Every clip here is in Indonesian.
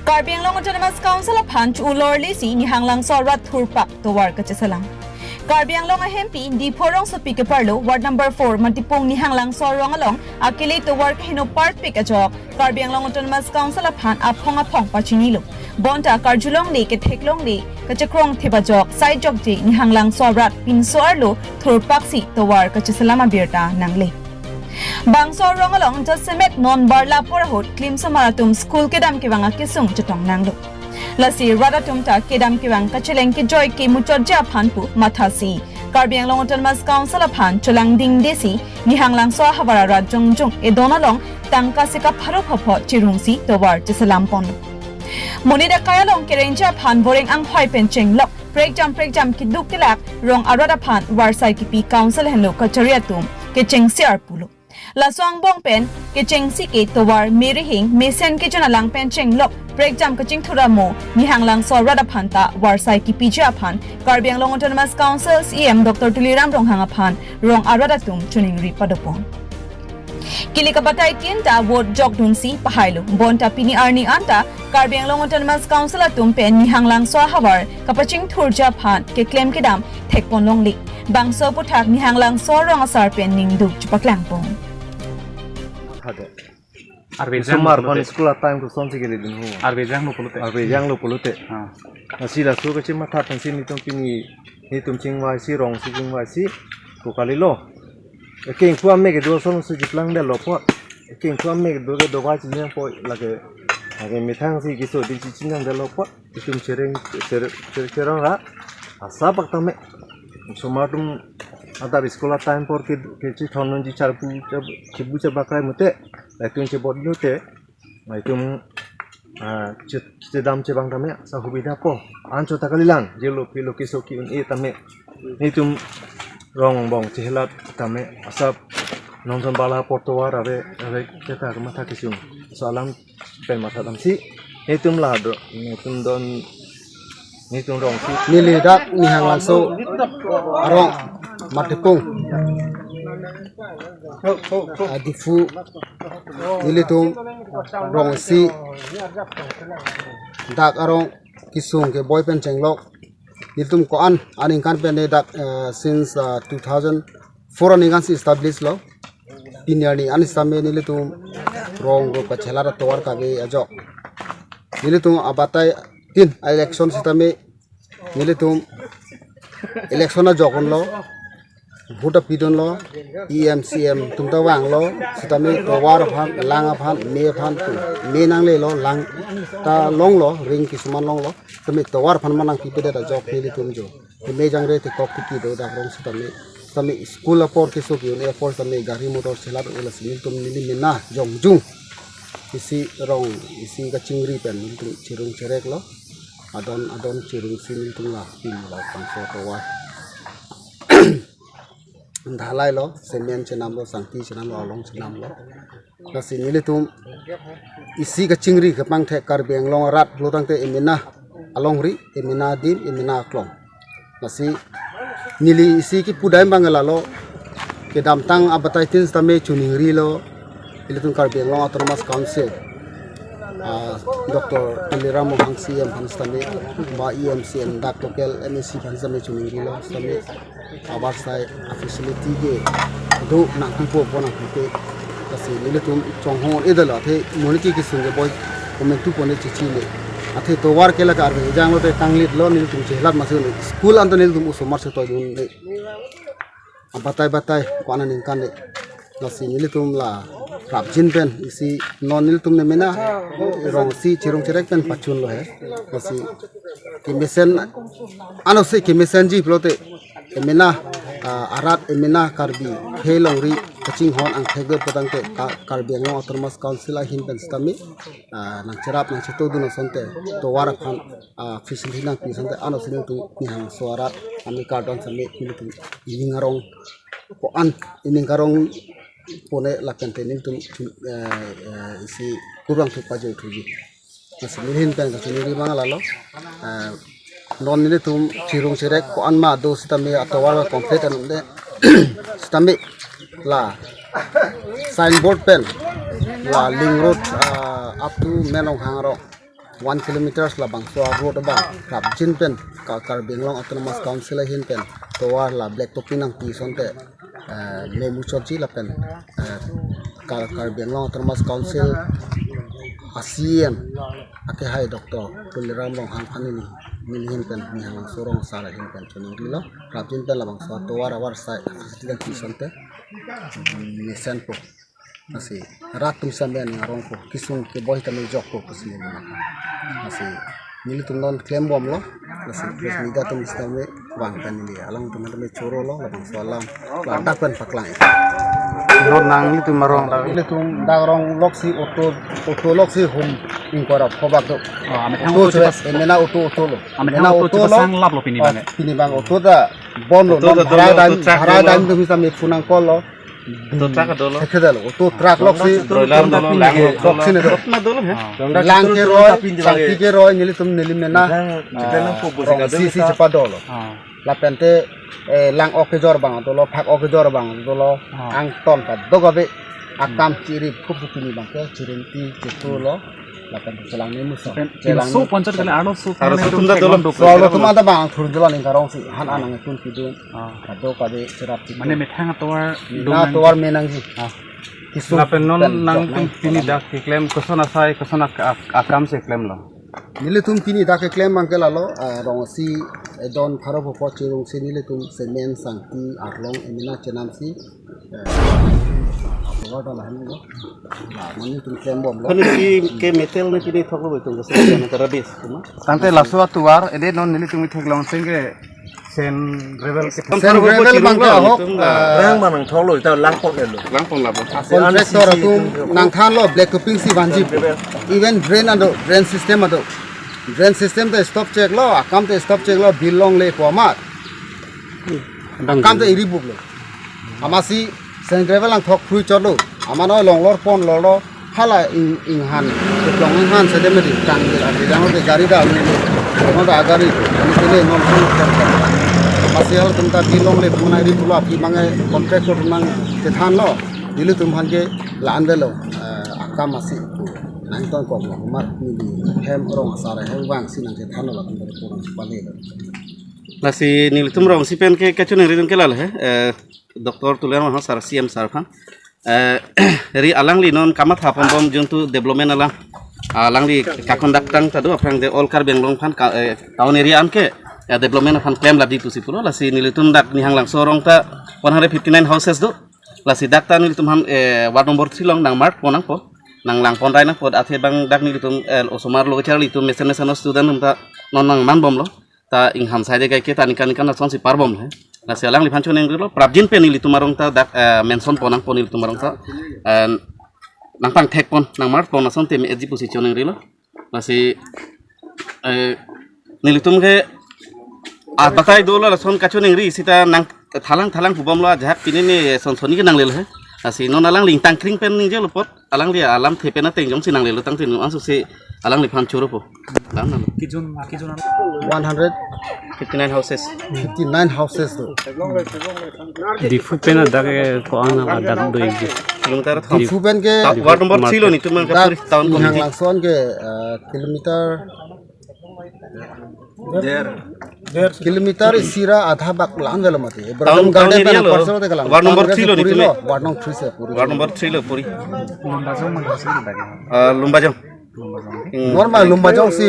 Karbi Anglong Autonomous Council of Hanch Ulor Lisi ni hanglang sorat thurpak towar kachasalang. Karbi Anglong MP di porong sa Pikaparlo, Ward number 4, matipong ni hanglang sorong along, akili towar kahino part pikajok, Karbi Anglong Autonomous Council of Han apong pachinilo. Bonta karjulong li ketheklong li kachakrong thibajok side jok ji ni hanglang sorat pinsoarlo thurpak si towar kachasalama birta nangli. Bangso rongalong jasemet non barla porahut klim samaratum school kedam kiwanga kisung chutong nanglo. Lasi radatum ta kedam kiwang kacheleng ki joy ki muchorja phanpu mathasi. Karbi Anglong Autonomous Council of Han cholang ding desi ni hanglang so hawara jongjong e donalong tangka sika pharo phapho chirungsi towar chesalampon. Monida kayalong kirenja phan boring ang hoi pencheng lok break jam ki duk tilak rong arada phan warsai ki pi council henlo kachariatum ke cheng siar pulo. Laswang bong pen ke cheng si ke towar merihing mesen ke jana lang pen cheng lok break jam ke ching thuramo ni hanglang so rada phanta warsai ki pija phan Karbi Anglong Autonomous Council EM Dr. Tuliram rong hanga phan rong arada tum chuning ri padopon Kilika batay tienta ward jok dunsi pahailo bonta pini arni anta Karbi Anglong Autonomous Council atum pen ni hanglang so hawar kapaching thurja phan ke claim kedam thekpon longli bangso puthak ni hanglang so rong asar pen ningdu chupaklangpong Sumar kon sekolah time ko sonsi gele din ho. Arbejang lo polute. Arbejang lo polute. Asila su ko chima tha tansi ni tum pini ni tum ching wai si rong si ching wai si ko kalilo. King fu amme ke do son su jiplang de lo po. King fu amme ke do ba chi ne po lage mithang si giso di chi ching de lo po. Tum chereng ra asa pak tame. Sumar tum ada sekolah time por ke chi thonon ji charpu chibu chabakrai mute. Itu yang cebot dulu te, itu cedam cebang tame, sahubida po, anco takalilang, jelo pilo kisoki ini tame, itu rong bong cihelat tame, asap nonton bala portuar ave kita ke mata kisung, soalam pen mata tamsi, itu melado, itu don, itu rong si, nilidak nihang langsung arong matipung. Difu nilitung rong si dak arong kisung ke boy pen chenglok nilitung ko aning kan pen dak since 2004 aning kan si establish lo pinyani an same nilitung rong ro pachelara towar ka ge ajo nilitung abatai tin election sitame nilitung election a jokon lo Buta pidon lo, EMCM tumta wang lo, sitame towar phan, lang phan, me phan, me nang le lo, lang ta long lo, ring kisuman long lo, tame towar phan manang pipede da jok peli tumjo. Me jang re te kok piki do da rong sitame school apor kiso ki un airport tame gari motor selat ula simil tum nili mina jong jung. Isi rong, isi ka chingri pen nili cirung cerek lo, adon cirung simil tum la pin lo pangso towar. Dhalai lo, semen cenam lo, sangti cenam lo, along cenam lo. Kasi nili tum isi ka chingri ka pang thek Karbi Anglong rat lo tangte emina along ri, emina dim, emina aklong. Kasi nili isi ki pudai bangala lo, ke damtang abatai tin stame chuning ri lo, nili tum Karbi Anglong Autonomous Council. Dr. Tuliram Hangsi yang stame ba EMCM dak local MSC stame chuning ri lo, stame abar sai facility ge do nak pipo pona pite kasi nile tum chonghon edala the moniki ki sunge boy comment tu pone chichi le athe to war kela kar be jang lo te tanglit lo nile tum chehlat masun school ant nile tum usomar se to dun le batai kwana ning kan le kasi nile tum la rap jin pen isi non nile tum ne mena rong si chirong cherek pen pachun lo he kasi ki mesen ano se ki mesen ji plote emena arat emena Karbi helong ri kaching hon ang thege potang te Karbi Anglong Autonomous Council a hin pen stami nang cerap nang cheto dun sonte to war khan facility nang pi sonte ano sini tu ni hang suara ami karton sami ni tu ining arong ko an ining karong pone lakan te ning tu isi kurang tu pajo tuji masih hin pen kasini ri mangala lo non nile tum cirung cerek ko an ma do sitame atawal complete anumde sitame la signboard pen la link road up to menong hangro 1 kilometers la bangso road ba rap jin pen Karbi Anglong Autonomous Council hin pen towar la black topping nang pi sonte me muchochi la pen Karbi Anglong Autonomous Council ASEAN ake hai doctor Tuliram long han khanini milhin pen mi hang sorong sara hin pen choni dilo rap jin pen la bangso towar awar sai facility pi sonte ni sen po masih ratum sampean ngarong ko kisung ke boy tamil jok ko kisung masih nili tumnon claim bom lo masih terus niga tum istame bang kan ini alang tum tame choro lo labang salam lada pen paklang ro nang ni tum marong da ile tum dagrong loksi auto loksi hum ingkora khobak do to chwe enena auto lo enena auto lo sang lap lo pini bang auto da bon lo hara dan tum istame funang kol lo to truck dolo khedalo to truck loksi loksi ne do lang ke roy sakti ke roy nili tum nili mena si cepa dolo la pente lang oke jor bang dolo phak oke jor bang dolo ang ton ka dogabe akam ciri phupu pini bang ke cirinti cetulo la pente selang ni muso selang so poncer kale aro so tunda dolo tum ada bang thur dolo ning karong si han anang tun kidun kado kade cerap mane methang towar menang ji la pen non nang tum pini dak ke claim kosona sai kosona akam se claim lo nile tum pini dak ke claim bang ke lalo rong si don kharo po chirung si nile tum semen sangti arlong emina chenam si Wada lah ni loh, mana tu claim bom loh. Kalau ke metal ni kini thok loh itu, sesuatu yang terabis, cuma. Tante langsung tuar, ini non nili tu mithek langsung ke sen rebel bangka hok, rang mana thok loh itu langpong lah. Kontraktor tu nang than loh black topping si banjip, even drain system tu stop check loh, akam tu stop check loh, bilong le kuamat, akam tu iri buk loh, amasi sen gravel ang thok frui cholo amano longlor pon lolo hala inghan long inghan sedemedi tang de jang de gari da no da gari ni tele non masial tumta bilong le punai ri pula ki mangai contractor mang ke than lo dilu tum han ke lan de lo akam masi nang ton ko mar ni hem rong sare hem wang sinang ke than lo tum de purang pale nasi nilitum rong si pen ke kachun ri dum ke lal he Doktor Tulian mahal sar CM sarfan, ri alang li non kamat hapon bom juntu development alang li kakondak tang tadu apa yang de all Karbi Anglong kan tahun eri anke development kan claim ladi tu si pulo lasi nilitun dak nihang lang sorong ta 159 houses do lasi dak ta nilitum ham ward number 3 long nang mark ponang po nang lang pon rai na pod athe bang dak nilitum osomar lo char litum mesen student ta non nang man bom lo ta ing ham sai de kai ke ta nikan na son si par bom he nasi alang li pancu neng lo prabjin pen ili tumarong ta dak mention ponang pon ili tumarong ta nang pang tek pon nang mar pon nason tem edji position neng lo nasi nilitum ke batai dolo la son kacu neng ri sita nang thalang hubam lo jahak pini ni son soni ke nang le he nasi non alang ling tang kring pen ni je lo pot alang dia alam thepe na teng jong si nang le lo tang tin angsu se alang li pancu ro po lang na kijun 159 houses 59 houses do di fupen dage ko ana dak do igi di fupen ke ward number 3 lo ni tu man ka tahun ko hang langson ke kilometer kilometer sira adha bak lang gelo mate tahun garden area lo persero te galang ward number 3 lo ni tu ward number 3 se puri ward number 3 lo puri lumbajong normal lumbajong si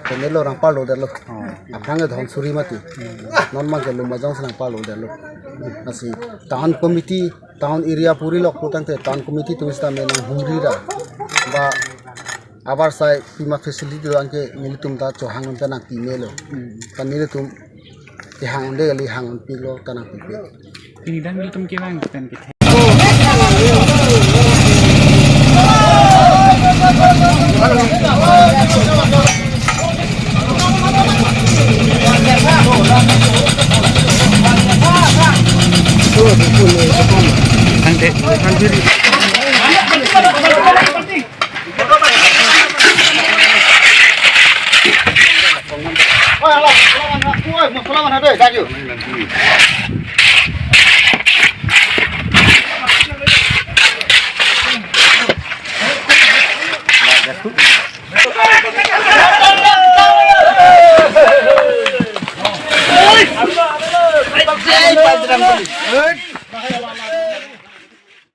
penelo rangpal lo delo aprange dhon suri mati normal ke lumbajong se rangpal lo delo nasi town committee town area puri lok putang te town committee tu ista menang humri ra ba abar sai pima facility do anke nilitum ta cho hangon ta nak timelo kan nilitum ti hangon de gali hangon pilo tanang pipe ini dan nilitum ke bang pen ke Pulang ada, dah yuk. Oi.